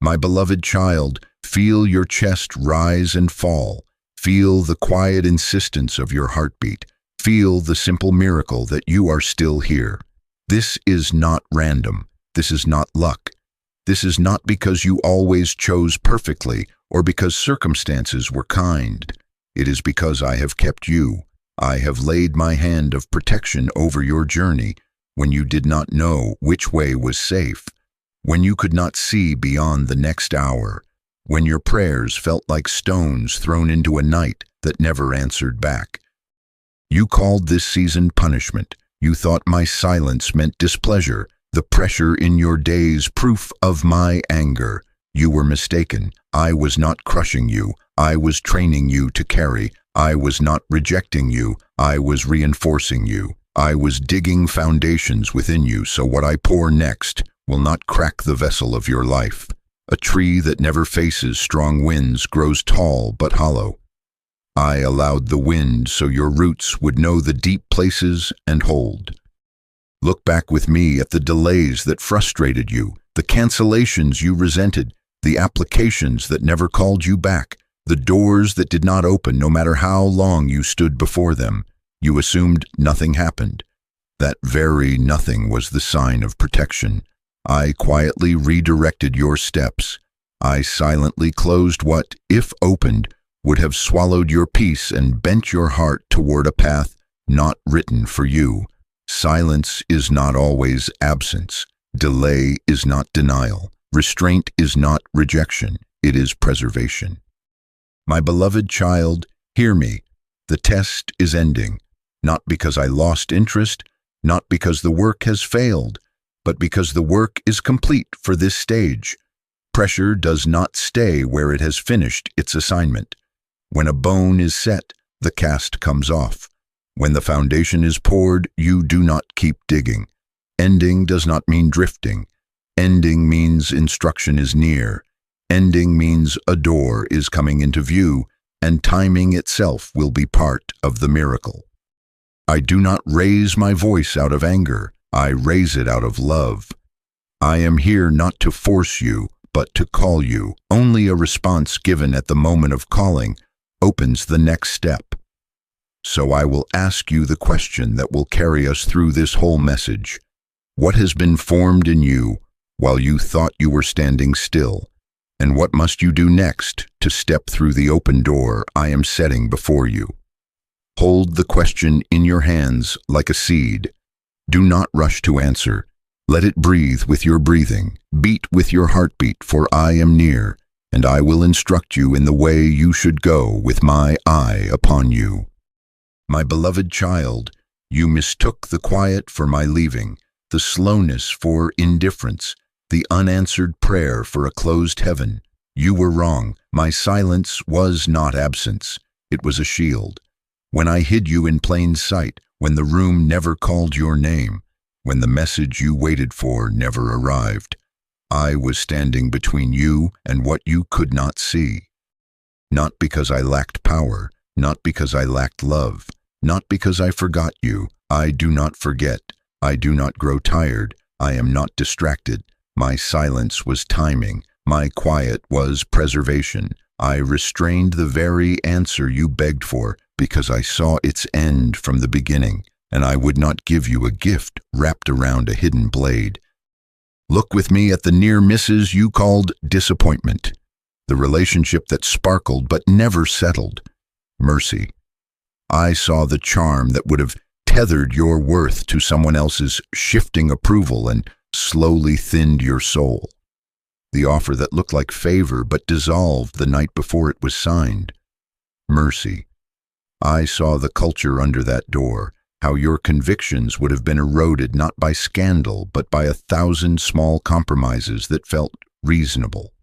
My beloved child, feel your chest rise and fall. Feel the quiet insistence of your heartbeat. Feel the simple miracle that you are still here. This is not random. This is not luck. This is not because you always chose perfectly or because circumstances were kind. It is because I have kept you. I have laid my hand of protection over your journey when you did not know which way was safe, when you could not see beyond the next hour, when your prayers felt like stones thrown into a night that never answered back. You called this season punishment. You thought my silence meant displeasure, the pressure in your days proof of my anger. You were mistaken. I was not crushing you. I was training you to carry. I was not rejecting you. I was reinforcing you. I was digging foundations within you so what I pour next will not crack the vessel of your life. A tree that never faces strong winds grows tall but hollow. I allowed the wind so your roots would know the deep places and hold. Look back with me at the delays that frustrated you, the cancellations you resented, the applications that never called you back, the doors that did not open no matter how long you stood before them. You assumed nothing happened. That very nothing was the sign of protection. I quietly redirected your steps. I silently closed what, if opened, would have swallowed your peace and bent your heart toward a path not written for you. Silence is not always absence. Delay is not denial. Restraint is not rejection. It is preservation. My beloved child, hear me. The test is ending. Not because I lost interest, not because the work has failed, but because the work is complete for this stage. Pressure does not stay where it has finished its assignment. When a bone is set, the cast comes off. When the foundation is poured, you do not keep digging. Ending does not mean drifting. Ending means instruction is near. Ending means a door is coming into view, and timing itself will be part of the miracle. I do not raise my voice out of anger. I raise it out of love. I am here not to force you, but to call you. Only a response given at the moment of calling opens the next step. So I will ask you the question that will carry us through this whole message. What has been formed in you while you thought you were standing still? And what must you do next to step through the open door I am setting before you? Hold the question in your hands like a seed. Do not rush to answer. Let it breathe with your breathing, beat with your heartbeat, for I am near, and I will instruct you in the way you should go with my eye upon you. My beloved child, you mistook the quiet for my leaving, the slowness for indifference, the unanswered prayer for a closed heaven. You were wrong. My silence was not absence. It was a shield. When I hid you in plain sight, when the room never called your name, when the message you waited for never arrived, I was standing between you and what you could not see. Not because I lacked power, not because I lacked love, not because I forgot you. I do not forget. I do not grow tired. I am not distracted. My silence was timing. My quiet was preservation. I restrained the very answer you begged for because I saw its end from the beginning, and I would not give you a gift wrapped around a hidden blade. Look with me at the near misses you called disappointment, the relationship that sparkled but never settled. Mercy. I saw the charm that would have tethered your worth to someone else's shifting approval and slowly thinned your soul. The offer that looked like favor but dissolved the night before it was signed. Mercy. I saw the culture under that door, how your convictions would have been eroded not by scandal but by 1,000 small compromises that felt reasonable.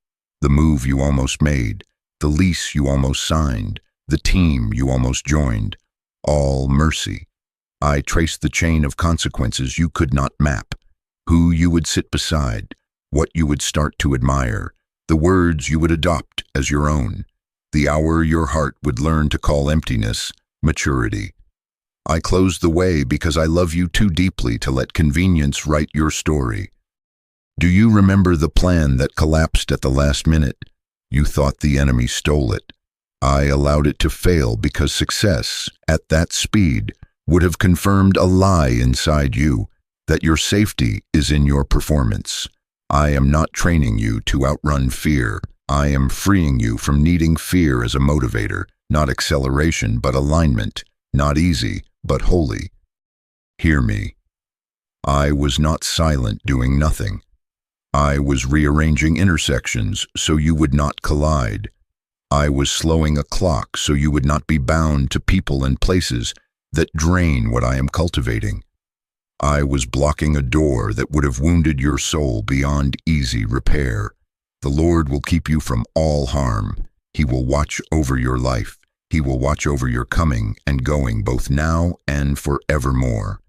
The move you almost made, the lease you almost signed, the team you almost joined. All mercy. I traced the chain of consequences you could not map. Who you would sit beside, what you would start to admire, the words you would adopt as your own, the hour your heart would learn to call emptiness maturity. I closed the way because I love you too deeply to let convenience write your story. Do you remember the plan that collapsed at the last minute? You thought the enemy stole it. I allowed it to fail because success, at that speed, would have confirmed a lie inside you, that your safety is in your performance. I am not training you to outrun fear. I am freeing you from needing fear as a motivator, not acceleration but alignment, not easy but holy. Hear me. I was not silent doing nothing. I was rearranging intersections so you would not collide. I was slowing a clock so you would not be bound to people and places that drain what I am cultivating. I was blocking a door that would have wounded your soul beyond easy repair. The Lord will keep you from all harm. He will watch over your life. He will watch over your coming and going both now and forevermore.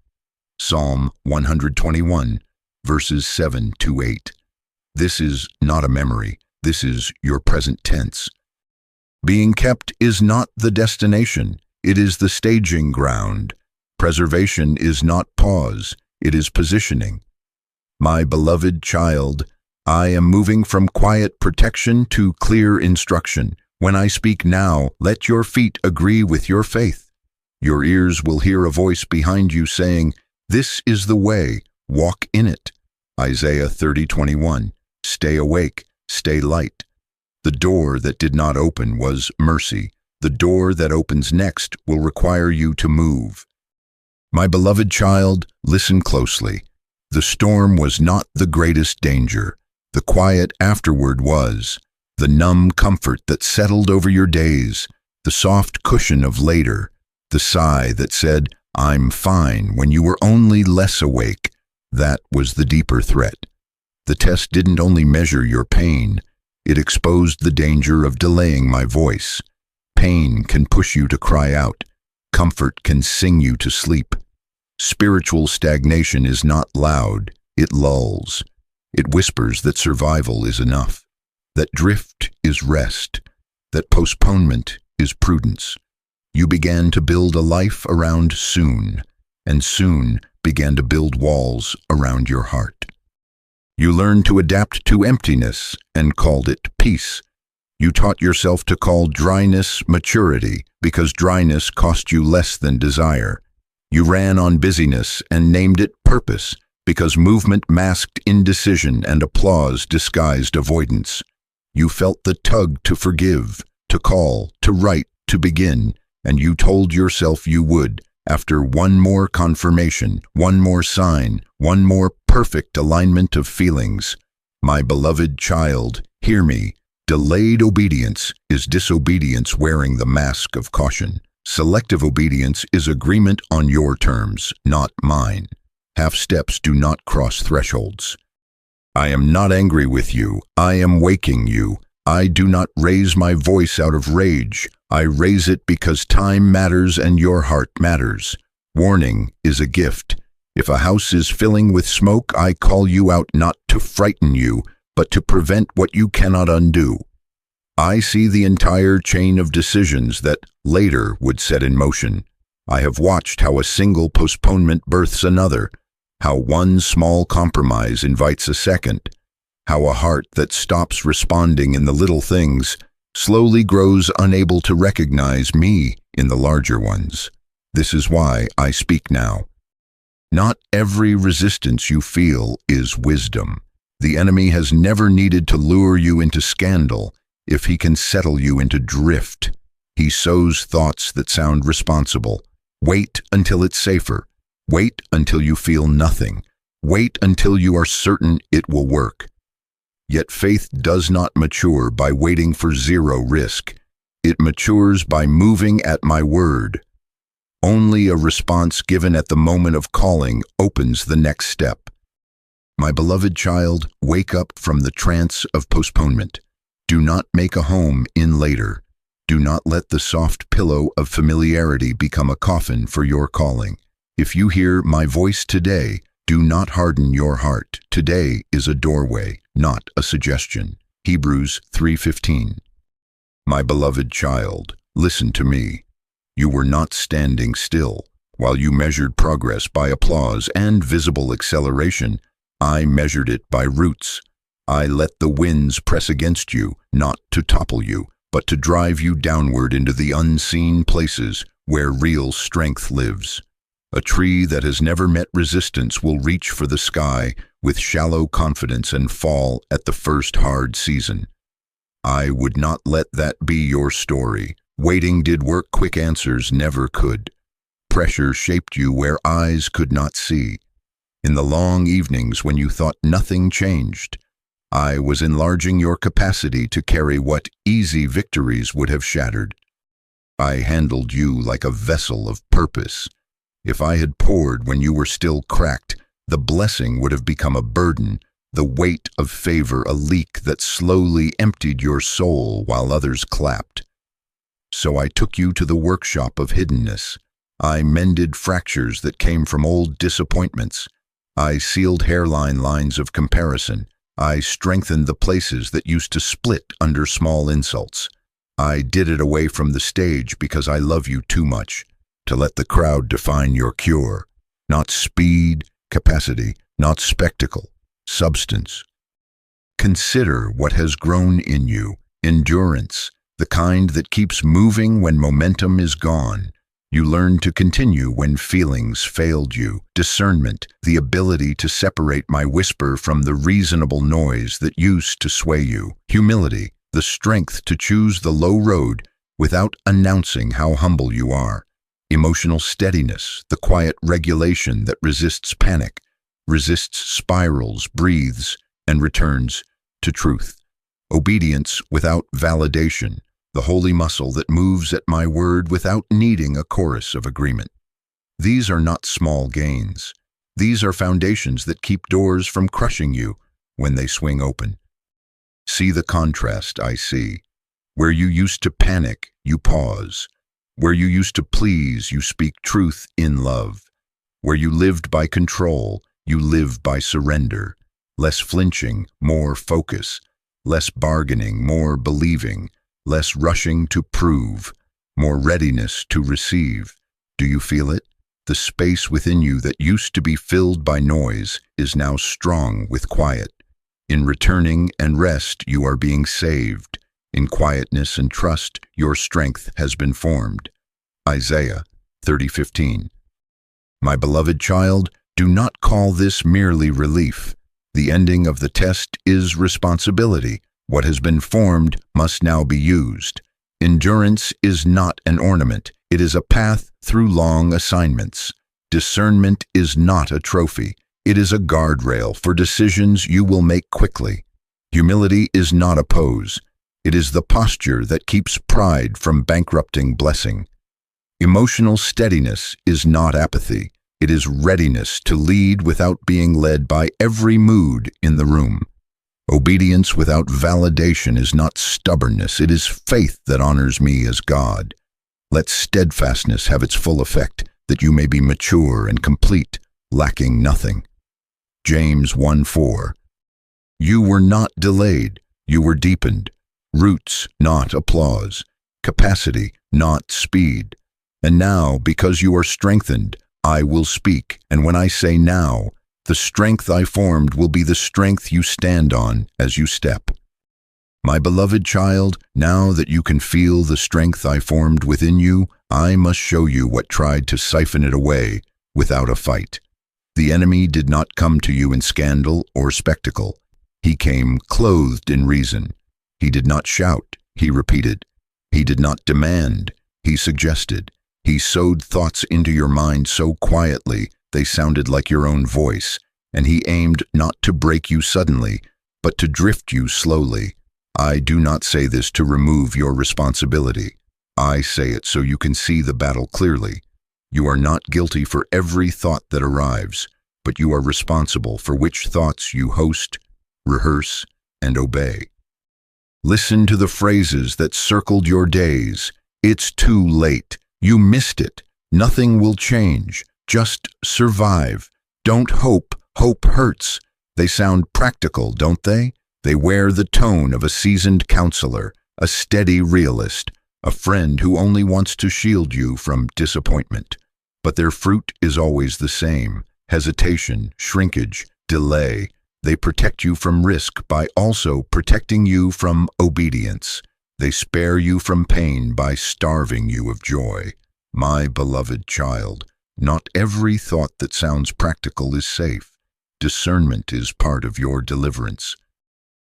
Psalm 121, verses 7 to 8. This is not a memory. This is your present tense. Being kept is not the destination. It is the staging ground. Preservation is not pause. It is positioning. My beloved child, I am moving from quiet protection to clear instruction. When I speak now, let your feet agree with your faith. Your ears will hear a voice behind you saying, "This is the way, walk in it." Isaiah 30:21. Stay awake, stay light. The door that did not open was mercy. The door that opens next will require you to move. My beloved child, listen closely. The storm was not the greatest danger. The quiet afterward was. The numb comfort that settled over your days. The soft cushion of later. The sigh that said, "I'm fine," when you were only less awake. That was the deeper threat. The test didn't only measure your pain. It exposed the danger of delaying my voice. Pain can push you to cry out. Comfort can sing you to sleep. Spiritual stagnation is not loud. It lulls. It whispers that survival is enough, that drift is rest, that postponement is prudence. You began to build a life around soon, and soon began to build walls around your heart. You learned to adapt to emptiness and called it peace. You taught yourself to call dryness maturity because dryness cost you less than desire. You ran on busyness and named it purpose because movement masked indecision and applause disguised avoidance. You felt the tug to forgive, to call, to write, to begin, and you told yourself you would, after one more confirmation, one more sign, one more perfect alignment of feelings. My beloved child, hear me. Delayed obedience is disobedience wearing the mask of caution. Selective obedience is agreement on your terms, not mine. Half steps do not cross thresholds. I am not angry with you. I am waking you. I do not raise my voice out of rage. I raise it because time matters and your heart matters. Warning is a gift. If a house is filling with smoke, I call you out not to frighten you, but to prevent what you cannot undo. I see the entire chain of decisions that later would set in motion. I have watched how a single postponement births another, how one small compromise invites a second, how a heart that stops responding in the little things slowly grows unable to recognize me in the larger ones. This is why I speak now. Not every resistance you feel is wisdom. The enemy has never needed to lure you into scandal if he can settle you into drift. He sows thoughts that sound responsible. Wait until it's safer. Wait until you feel nothing. Wait until you are certain it will work. Yet faith does not mature by waiting for zero risk. It matures by moving at my word. Only a response given at the moment of calling opens the next step. My beloved child, wake up from the trance of postponement. Do not make a home in later. Do not let the soft pillow of familiarity become a coffin for your calling. If you hear my voice today, do not harden your heart. Today is a doorway, not a suggestion. Hebrews 3:15. My beloved child, listen to me. You were not standing still. While you measured progress by applause and visible acceleration, I measured it by roots. I let the winds press against you, not to topple you, but to drive you downward into the unseen places where real strength lives. A tree that has never met resistance will reach for the sky with shallow confidence and fall at the first hard season. I would not let that be your story. Waiting did work, quick answers never could. Pressure shaped you where eyes could not see. In the long evenings when you thought nothing changed, I was enlarging your capacity to carry what easy victories would have shattered. I handled you like a vessel of purpose. If I had poured when you were still cracked, the blessing would have become a burden, the weight of favor a leak that slowly emptied your soul while others clapped. So I took you to the workshop of hiddenness. I mended fractures that came from old disappointments. I sealed hairline lines of comparison. I strengthened the places that used to split under small insults. I did it away from the stage because I love you too much to let the crowd define your cure. Not speed, capacity, not spectacle, substance. Consider what has grown in you, endurance, the kind that keeps moving when momentum is gone. You learned to continue when feelings failed you. Discernment, the ability to separate my whisper from the reasonable noise that used to sway you. Humility, the strength to choose the low road without announcing how humble you are. Emotional steadiness, the quiet regulation that resists panic, resists spirals, breathes, and returns to truth. Obedience without validation, the holy muscle that moves at my word without needing a chorus of agreement. These are not small gains. These are foundations that keep doors from crushing you when they swing open. See the contrast I see. Where you used to panic, you pause. Where you used to please, you speak truth in love. Where you lived by control, you live by surrender. Less flinching, more focus. Less bargaining, more believing. Less rushing to prove, more readiness to receive. Do you feel it? The space within you that used to be filled by noise is now strong with quiet. In returning and rest, you are being saved. In quietness and trust, your strength has been formed. Isaiah 30:15. My beloved child, do not call this merely relief. The ending of the test is responsibility. What has been formed must now be used. Endurance is not an ornament. It is a path through long assignments. Discernment is not a trophy. It is a guardrail for decisions you will make quickly. Humility is not a pose. It is the posture that keeps pride from bankrupting blessing. Emotional steadiness is not apathy. It is readiness to lead without being led by every mood in the room. Obedience without validation is not stubbornness. It is faith that honors me as God. Let steadfastness have its full effect, that you may be mature and complete, lacking nothing. James 1:4. You were not delayed, you were deepened. Roots, not applause. Capacity, not speed. And now, because you are strengthened, I will speak. And when I say now, the strength I formed will be the strength you stand on as you step. My beloved child, now that you can feel the strength I formed within you, I must show you what tried to siphon it away without a fight. The enemy did not come to you in scandal or spectacle. He came clothed in reason. He did not shout, he repeated. He did not demand, he suggested. He sowed thoughts into your mind so quietly they sounded like your own voice, and he aimed not to break you suddenly, but to drift you slowly. I do not say this to remove your responsibility. I say it so you can see the battle clearly. You are not guilty for every thought that arrives, but you are responsible for which thoughts you host, rehearse, and obey. Listen to the phrases that circled your days. It's too late. You missed it. Nothing will change. Just survive. Don't hope. Hope hurts. They sound practical, don't they? They wear the tone of a seasoned counselor, a steady realist, a friend who only wants to shield you from disappointment. But their fruit is always the same: hesitation, shrinkage, delay. They protect you from risk by also protecting you from obedience. They spare you from pain by starving you of joy. My beloved child, not every thought that sounds practical is safe. Discernment is part of your deliverance.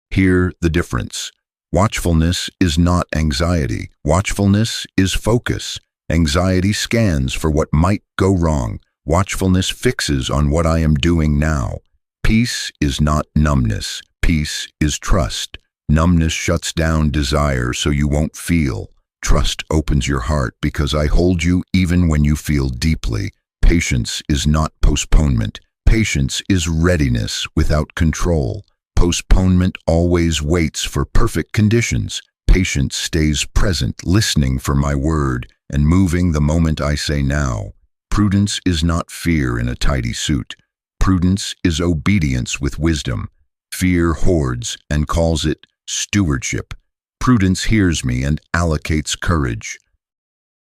Hear the difference. Watchfulness is not anxiety. Watchfulness is focus. Anxiety scans for what might go wrong. Watchfulness fixes on what I am doing now. Peace is not numbness. Peace is trust. Numbness shuts down desire so you won't feel. Trust opens your heart because I hold you even when you feel deeply. Patience is not postponement. Patience is readiness without control. Postponement always waits for perfect conditions. Patience stays present, listening for my word and moving the moment I say now. Prudence is not fear in a tidy suit. Prudence is obedience with wisdom. Fear hoards and calls it stewardship. Prudence hears me and allocates courage.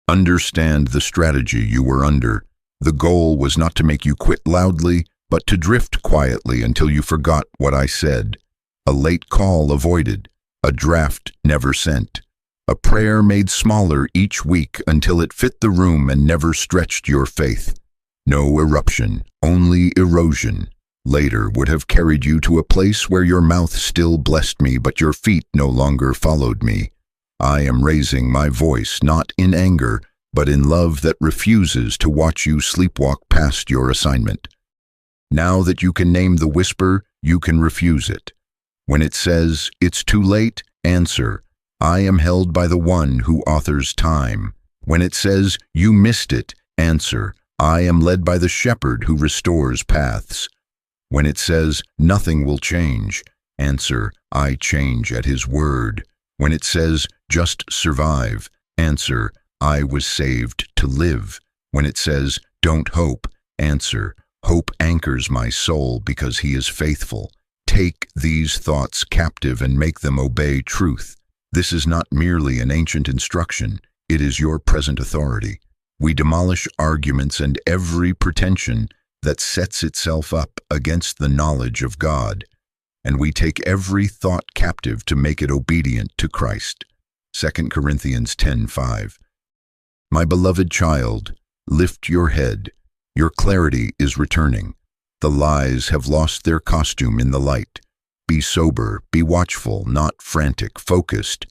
Understand the strategy you were under. The goal was not to make you quit loudly, but to drift quietly until you forgot what I said. A late call avoided, a draft never sent, a prayer made smaller each week until it fit the room and never stretched your faith. No eruption, only erosion. Later would have carried you to a place where your mouth still blessed me, but your feet no longer followed me. I am raising my voice not in anger, but in love that refuses to watch you sleepwalk past your assignment. Now that you can name the whisper, you can refuse it. When it says, "It's too late," answer, "I am held by the one who authors time." When it says, "You missed it," answer, "I am led by the shepherd who restores paths." When it says, "Nothing will change," answer, "I change at his word." When it says, "Just survive," answer, "I was saved to live." When it says, "Don't hope," answer, "Hope anchors my soul because he is faithful." Take these thoughts captive and make them obey truth. This is not merely an ancient instruction, it is your present authority. We demolish arguments and every pretension that sets itself up against the knowledge of God, and we take every thought captive to make it obedient to Christ. 2 Corinthians 10:5. My beloved child, lift your head. Your clarity is returning. The lies have lost their costume in the light. Be sober, be watchful, not frantic, focused.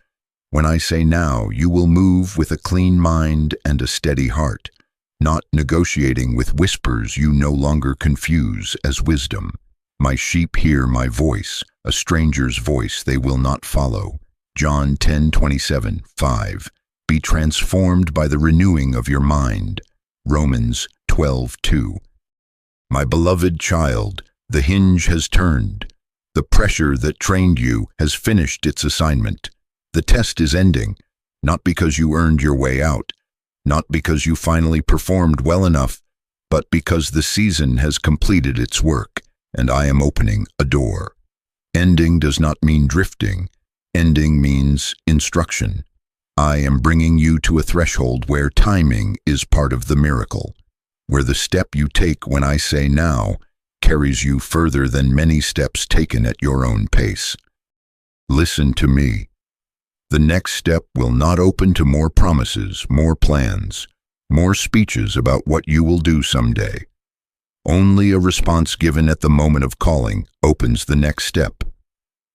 When I say now, you will move with a clean mind and a steady heart, not negotiating with whispers you no longer confuse as wisdom. My sheep hear my voice, a stranger's voice they will not follow. John 10:27-5. Be transformed by the renewing of your mind. Romans 12:2. My beloved child, the hinge has turned. The pressure that trained you has finished its assignment. The test is ending, not because you earned your way out, not because you finally performed well enough, but because the season has completed its work, and I am opening a door. Ending does not mean drifting. Ending means instruction. I am bringing you to a threshold where timing is part of the miracle, where the step you take when I say now carries you further than many steps taken at your own pace. Listen to me. The next step will not open to more promises, more plans, more speeches about what you will do someday. Only a response given at the moment of calling opens the next step.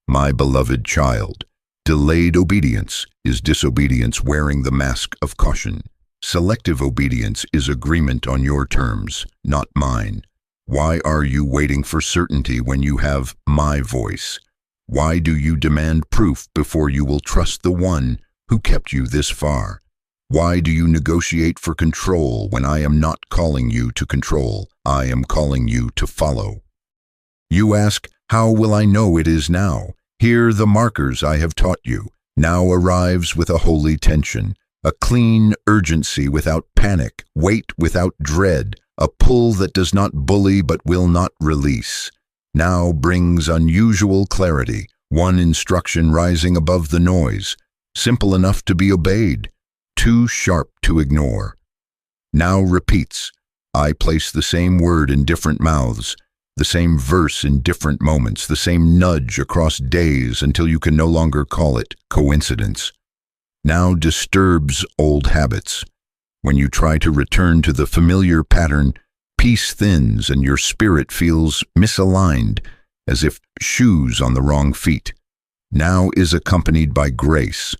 My beloved child, delayed obedience is disobedience wearing the mask of caution. Selective obedience is agreement on your terms, not mine. Why are you waiting for certainty when you have my voice? Why do you demand proof before you will trust the one who kept you this far? Why do you negotiate for control when I am not calling you to control? I am calling you to follow. You ask, how will I know it is now? Here the markers I have taught you. Now arrives with a holy tension, a clean urgency without panic, weight without dread, a pull that does not bully but will not release. Now brings unusual clarity, one instruction rising above the noise, simple enough to be obeyed, too sharp to ignore. Now repeats, I place the same word in different mouths, the same verse in different moments, the same nudge across days until you can no longer call it coincidence. Now disturbs old habits. When you try to return to the familiar pattern, peace thins and your spirit feels misaligned, as if shoes on the wrong feet. Now is accompanied by grace.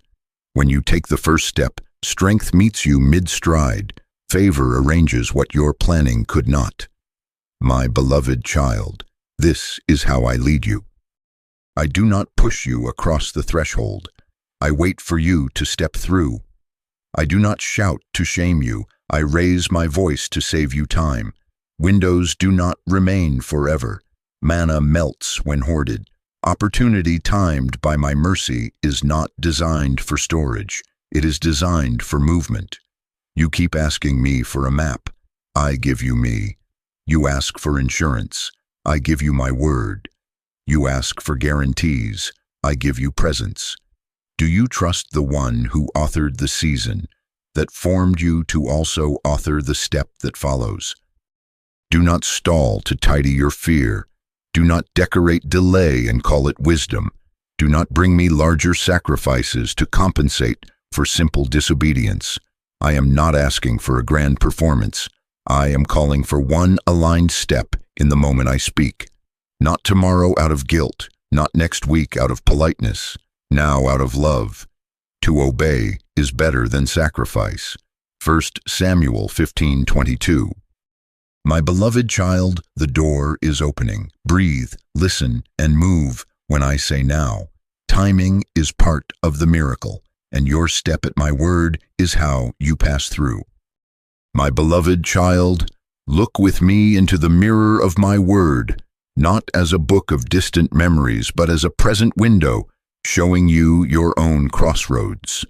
When you take the first step, strength meets you mid-stride. Favor arranges what your planning could not. My beloved child, this is how I lead you. I do not push you across the threshold. I wait for you to step through. I do not shout to shame you. I raise my voice to save you time. Windows do not remain forever. Manna melts when hoarded. Opportunity timed by my mercy is not designed for storage. It is designed for movement. You keep asking me for a map. I give you me. You ask for insurance. I give you my word. You ask for guarantees. I give you presence. Do you trust the one who authored the season, that formed you to also author the step that follows? Do not stall to tidy your fear. Do not decorate delay and call it wisdom. Do not bring me larger sacrifices to compensate for simple disobedience. I am not asking for a grand performance. I am calling for one aligned step in the moment I speak. Not tomorrow out of guilt, not next week out of politeness, now out of love. To obey is better than sacrifice. 1 Samuel 15:22. My beloved child, the door is opening. Breathe, listen, and move when I say now. Timing is part of the miracle, and your step at my word is how you pass through. My beloved child, look with me into the mirror of my word, not as a book of distant memories, but as a present window showing you your own crossroads.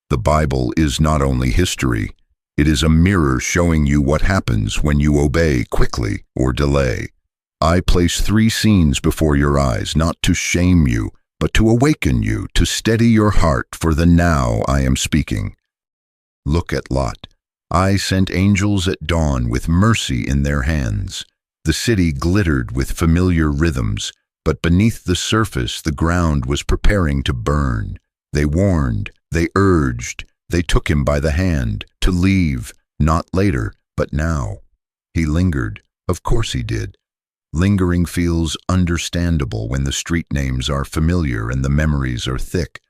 The Bible is not only history, it is a mirror showing you what happens when you obey quickly or delay. I place 3 scenes before your eyes, not to shame you, but to awaken you, to steady your heart for the now I am speaking. Look at Lot. I sent angels at dawn with mercy in their hands. The city glittered with familiar rhythms, but beneath the surface the ground was preparing to burn. They warned, they urged, they took him by the hand, to leave, not later, but now. He lingered. Of course he did. Lingering feels understandable when the street names are familiar and the memories are thick.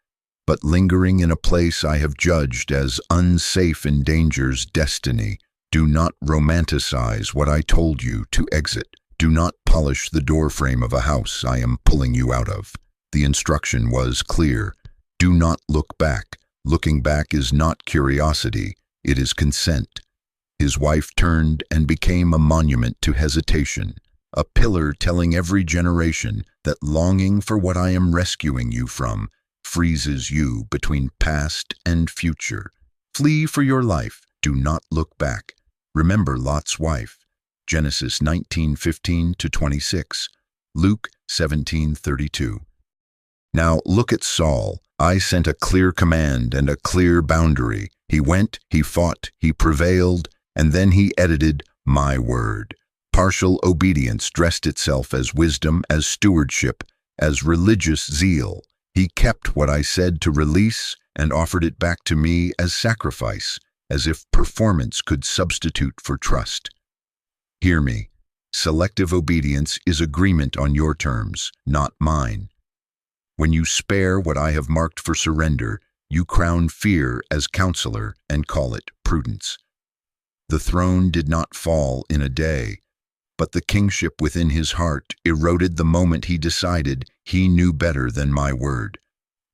But lingering in a place I have judged as unsafe endangers destiny. Do not romanticize what I told you to exit. Do not polish the doorframe of a house I am pulling you out of. The instruction was clear. Do not look back. Looking back is not curiosity, it is consent. His wife turned and became a monument to hesitation, a pillar telling every generation that longing for what I am rescuing you from freezes you between past and future. Flee for your life, do not look back. Remember Lot's wife. Genesis 19:15-26, Luke 17:32. Now look at Saul. I sent a clear command and a clear boundary. He went, he fought, he prevailed, and then he edited my word. Partial obedience dressed itself as wisdom, as stewardship, as religious zeal. He kept what I said to release and offered it back to me as sacrifice, as if performance could substitute for trust. Hear me. Selective obedience is agreement on your terms, not mine. When you spare what I have marked for surrender, you crown fear as counselor and call it prudence. The throne did not fall in a day, but the kingship within his heart eroded the moment he decided he knew better than my word.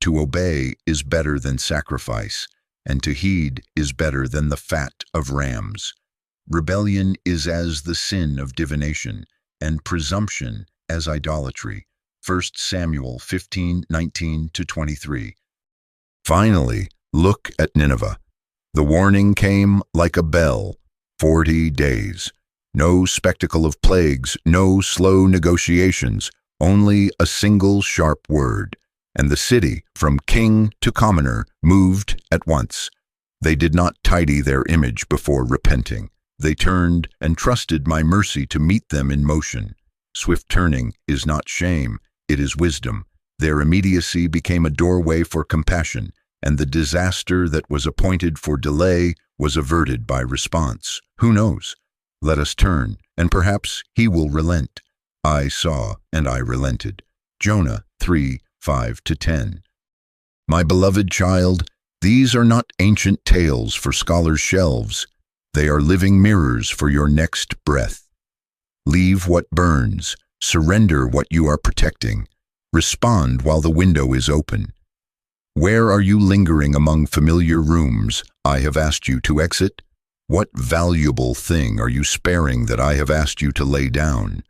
To obey is better than sacrifice, and to heed is better than the fat of rams. Rebellion is as the sin of divination, and presumption as idolatry. 1 Samuel 15:19-23. Finally, look at Nineveh. The warning came like a bell. 40 days. No spectacle of plagues, no slow negotiations, only a single sharp word. And the city, from king to commoner, moved at once. They did not tidy their image before repenting. They turned and trusted my mercy to meet them in motion. Swift turning is not shame, it is wisdom. Their immediacy became a doorway for compassion, and the disaster that was appointed for delay was averted by response. Who knows? Let us turn, and perhaps he will relent. I saw, and I relented. Jonah 3:5-10. My beloved child, these are not ancient tales for scholars' shelves. They are living mirrors for your next breath. Leave what burns. Surrender what you are protecting. Respond while the window is open. Where are you lingering among familiar rooms I have asked you to exit? What valuable thing are you sparing that I have asked you to lay down?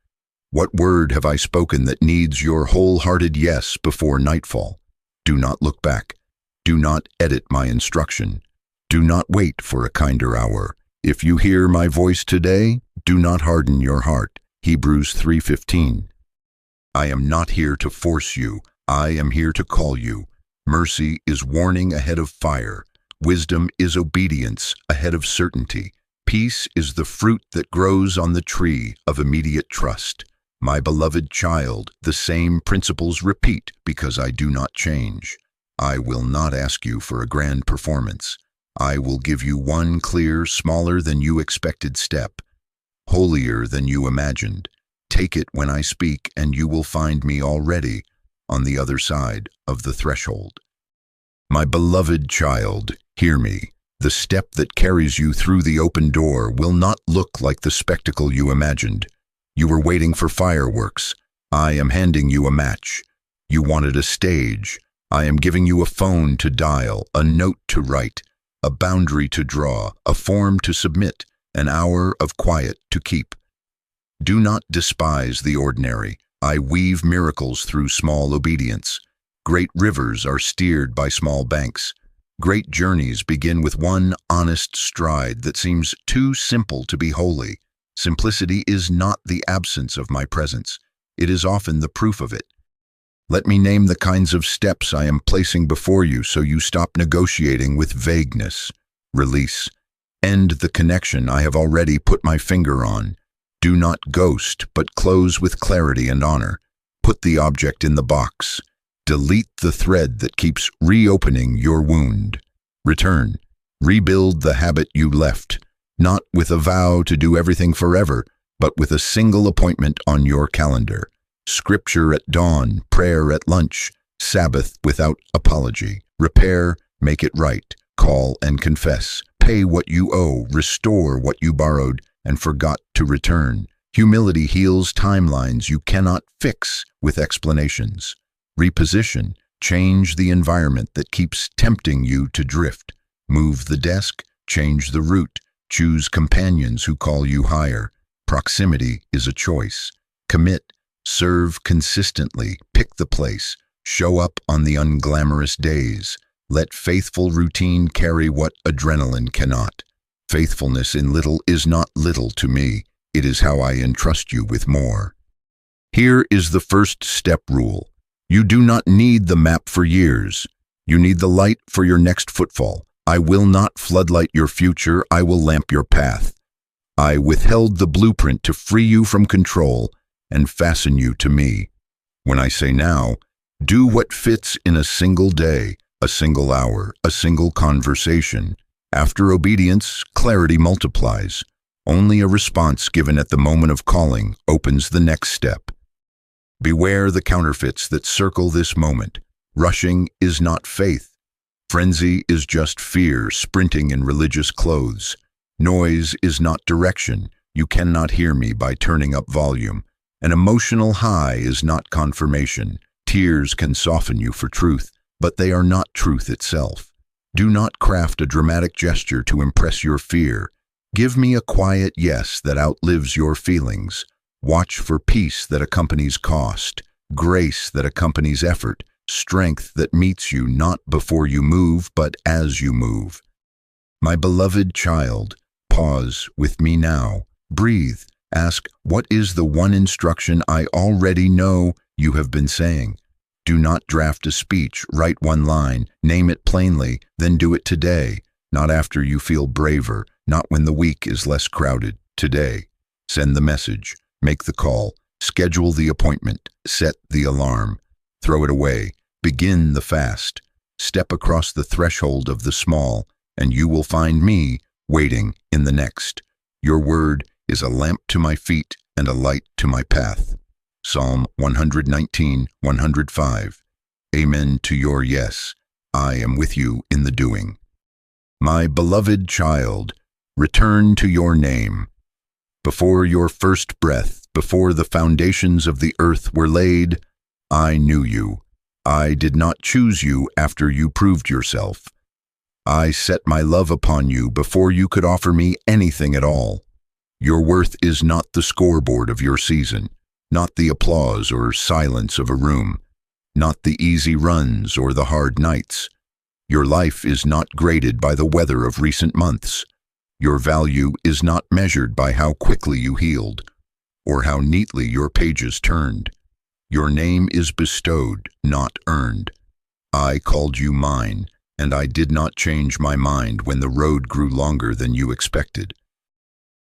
What word have I spoken that needs your wholehearted yes before nightfall? Do not look back. Do not edit my instruction. Do not wait for a kinder hour. If you hear my voice today, do not harden your heart. Hebrews 3:15. I am not here to force you. I am here to call you. Mercy is warning ahead of fire. Wisdom is obedience ahead of certainty. Peace is the fruit that grows on the tree of immediate trust. My beloved child, the same principles repeat because I do not change. I will not ask you for a grand performance. I will give you one clear, smaller than you expected step, holier than you imagined. Take it when I speak, and you will find me already on the other side of the threshold. My beloved child, hear me. The step that carries you through the open door will not look like the spectacle you imagined. You were waiting for fireworks. I am handing you a match. You wanted a stage. I am giving you a phone to dial, a note to write, a boundary to draw, a form to submit, an hour of quiet to keep. Do not despise the ordinary. I weave miracles through small obedience. Great rivers are steered by small banks. Great journeys begin with one honest stride that seems too simple to be holy. Simplicity is not the absence of my presence. It is often the proof of it. Let me name the kinds of steps I am placing before you so you stop negotiating with vagueness. Release. End the connection I have already put my finger on. Do not ghost, but close with clarity and honor. Put the object in the box. Delete the thread that keeps reopening your wound. Return. Rebuild the habit you left, not with a vow to do everything forever, but with a single appointment on your calendar. Scripture at dawn, prayer at lunch, Sabbath without apology. Repair, make it right. Call and confess. Pay what you owe, restore what you borrowed and forgot to return. Humility heals timelines you cannot fix with explanations. Reposition, change the environment that keeps tempting you to drift. Move the desk, change the route, choose companions who call you higher. Proximity is a choice. Commit, serve consistently, pick the place, show up on the unglamorous days. Let faithful routine carry what adrenaline cannot. Faithfulness in little is not little to me. It is how I entrust you with more. Here is the first step rule. You do not need the map for years. You need the light for your next footfall. I will not floodlight your future. I will lamp your path. I withheld the blueprint to free you from control and fasten you to me. When I say now, do what fits in a single day, a single hour, a single conversation. After obedience, clarity multiplies. Only a response given at the moment of calling opens the next step. Beware the counterfeits that circle this moment. Rushing is not faith. Frenzy is just fear sprinting in religious clothes. Noise is not direction. You cannot hear me by turning up volume. An emotional high is not confirmation. Tears can soften you for truth, but they are not truth itself. Do not craft a dramatic gesture to impress your fear. Give me a quiet yes that outlives your feelings. Watch for peace that accompanies cost, grace that accompanies effort, strength that meets you not before you move, but as you move. My beloved child, pause with me now. Breathe. Ask, what is the one instruction I already know you have been saying? Do not draft a speech, write one line, name it plainly, then do it today. Not after you feel braver, not when the week is less crowded. Today. Send the message, make the call, Schedule the appointment, set the alarm, throw it away, begin the fast. Step across the threshold of the small, and you will find me waiting in the next. Your word is a lamp to my feet and a light to my path. Psalm 119, 105. Amen to your yes. I am with you in the doing. My beloved child, return to your name. Before your first breath, before the foundations of the earth were laid, I knew you. I did not choose you after you proved yourself. I set my love upon you before you could offer me anything at all. Your worth is not the scoreboard of your season, not the applause or silence of a room, not the easy runs or the hard nights. Your life is not graded by the weather of recent months. Your value is not measured by how quickly you healed, or how neatly your pages turned. Your name is bestowed, not earned. I called you mine, and I did not change my mind when the road grew longer than you expected.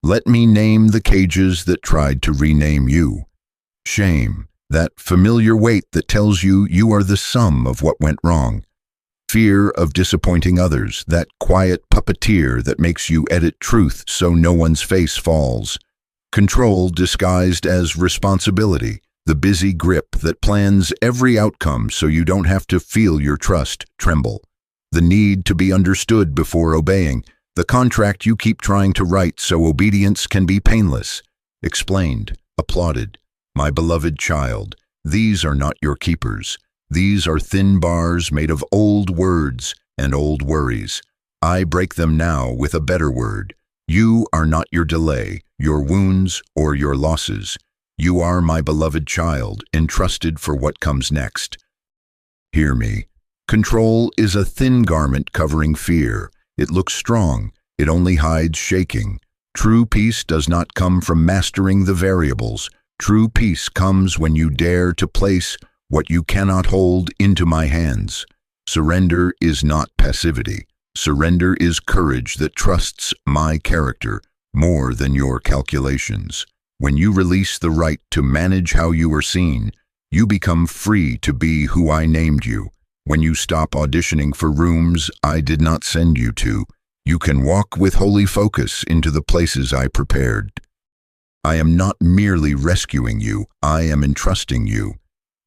Let me name the cages that tried to rename you. Shame, that familiar weight that tells you you are the sum of what went wrong. Fear of disappointing others, that quiet puppeteer that makes you edit truth so no one's face falls. Control disguised as responsibility, the busy grip that plans every outcome so you don't have to feel your trust tremble. The need to be understood before obeying, the contract you keep trying to write so obedience can be painless. Explained, applauded. My beloved child, these are not your keepers. These are thin bars made of old words and old worries. I break them now with a better word. You are not your delay, your wounds, or your losses. You are my beloved child, entrusted for what comes next. Hear me. Control is a thin garment covering fear. It looks strong. It only hides shaking. True peace does not come from mastering the variables. True peace comes when you dare to place what you cannot hold into my hands. Surrender is not passivity. Surrender is courage that trusts my character more than your calculations. When you release the right to manage how you are seen, you become free to be who I named you. When you stop auditioning for rooms I did not send you to, you can walk with holy focus into the places I prepared. I am not merely rescuing you, I am entrusting you.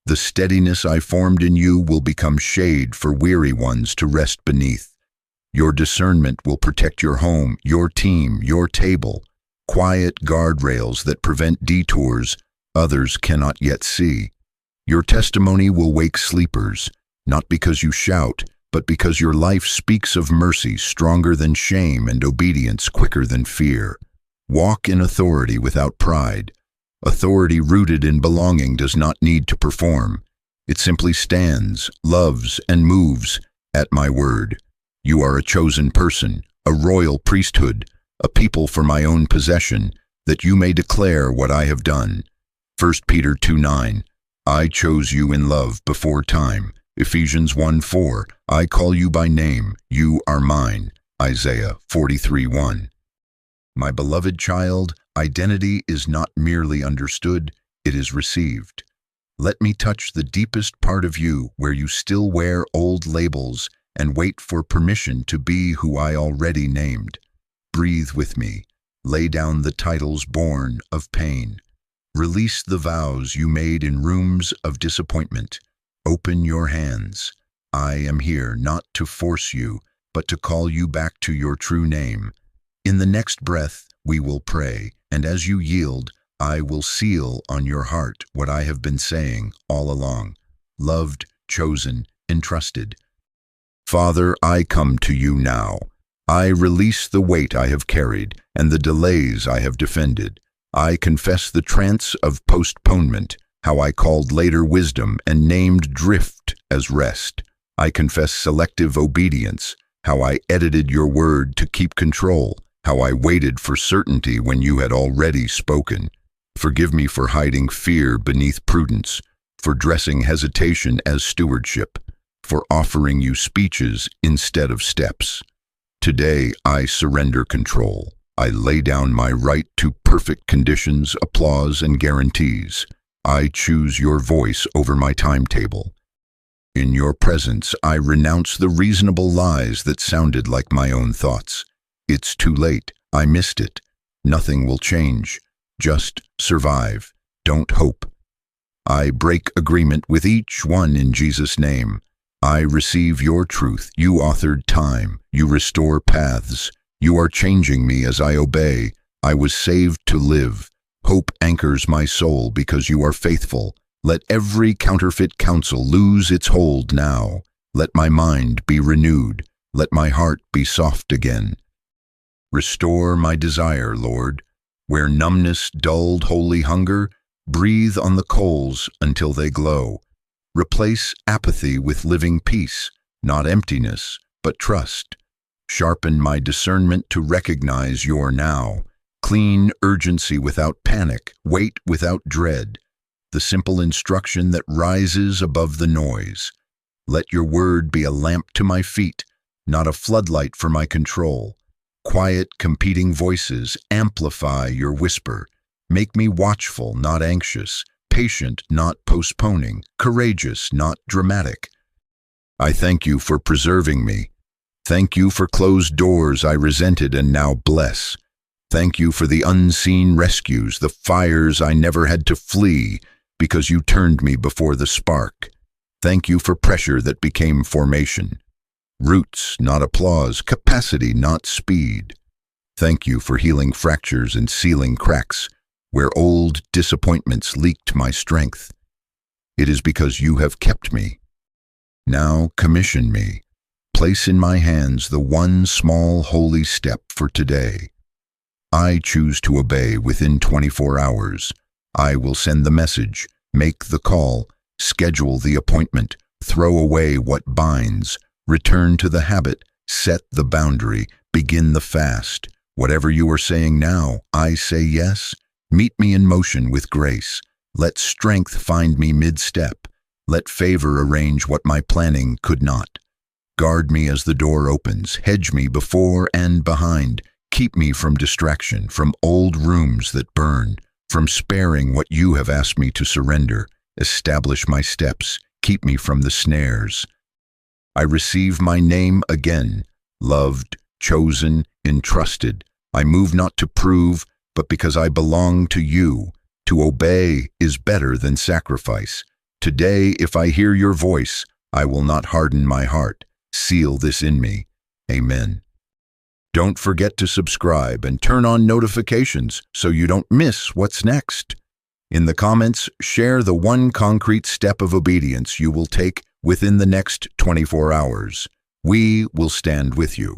The steadiness I formed in you will become shade for weary ones to rest beneath. Your discernment will protect your home, your team, your table. Quiet guardrails that prevent detours others cannot yet see. Your testimony will wake sleepers, not because you shout, but because your life speaks of mercy stronger than shame and obedience quicker than fear. Walk in authority without pride. Authority rooted in belonging does not need to perform. It simply stands, loves, and moves at my word. You are a chosen person, a royal priesthood, a people for my own possession, that you may declare what I have done. 1 Peter 2:9. I chose you in love before time. Ephesians 1:4. I call you by name, you are mine. Isaiah 43:1. My beloved child, identity is not merely understood, it is received. Let me touch the deepest part of you where you still wear old labels and wait for permission to be who I already named. Breathe with me. Lay down the titles born of pain. Release the vows you made in rooms of disappointment. Open your hands. I am here not to force you, but to call you back to your true name. In the next breath, we will pray, and as you yield, I will seal on your heart what I have been saying all along. Loved, chosen, entrusted. Father, I come to you now. I release the weight I have carried and the delays I have defended. I confess the trance of postponement, how I called later wisdom and named drift as rest. I confess selective obedience, how I edited your word to keep control, how I waited for certainty when you had already spoken. Forgive me for hiding fear beneath prudence, for dressing hesitation as stewardship, for offering you speeches instead of steps. Today I surrender control. I lay down my right to perfect conditions, applause, and guarantees. I choose your voice over my timetable. In your presence, I renounce the reasonable lies that sounded like my own thoughts. It's too late. I missed it. Nothing will change. Just survive. Don't hope. I break agreement with each one in Jesus' name. I receive your truth. You authored time. You restore paths. You are changing me as I obey. I was saved to live. Hope anchors my soul because you are faithful. Let every counterfeit counsel lose its hold now. Let my mind be renewed. Let my heart be soft again. Restore my desire, Lord. Where numbness dulled holy hunger, breathe on the coals until they glow. Replace apathy with living peace, not emptiness, but trust. Sharpen my discernment to recognize your now. Clean urgency without panic, wait without dread. The simple instruction that rises above the noise. Let your word be a lamp to my feet, not a floodlight for my control. Quiet, competing voices amplify your whisper. Make me watchful, not anxious, patient, not postponing, courageous, not dramatic. I thank you for preserving me. Thank you for closed doors I resented and now bless. Thank you for the unseen rescues, the fires I never had to flee because you turned me before the spark. Thank you for pressure that became formation. Roots, not applause, capacity, not speed. Thank you for healing fractures and sealing cracks where old disappointments leaked my strength. It is because you have kept me. Now commission me. Place in my hands the one small holy step for today. I choose to obey within 24 hours. I will send the message, make the call, schedule the appointment, throw away what binds, return to the habit, set the boundary, begin the fast. Whatever you are saying now, I say yes. Meet me in motion with grace. Let strength find me mid-step. Let favor arrange what my planning could not. Guard me as the door opens. Hedge me before and behind. Keep me from distraction, from old rooms that burn, from sparing what you have asked me to surrender. Establish my steps. Keep me from the snares. I receive my name again, loved, chosen, entrusted. I move not to prove, but because I belong to you. To obey is better than sacrifice. Today, if I hear your voice, I will not harden my heart. Seal this in me. Amen. Don't forget to subscribe and turn on notifications so you don't miss what's next. In the comments, share the one concrete step of obedience you will take within the next 24 hours. We will stand with you.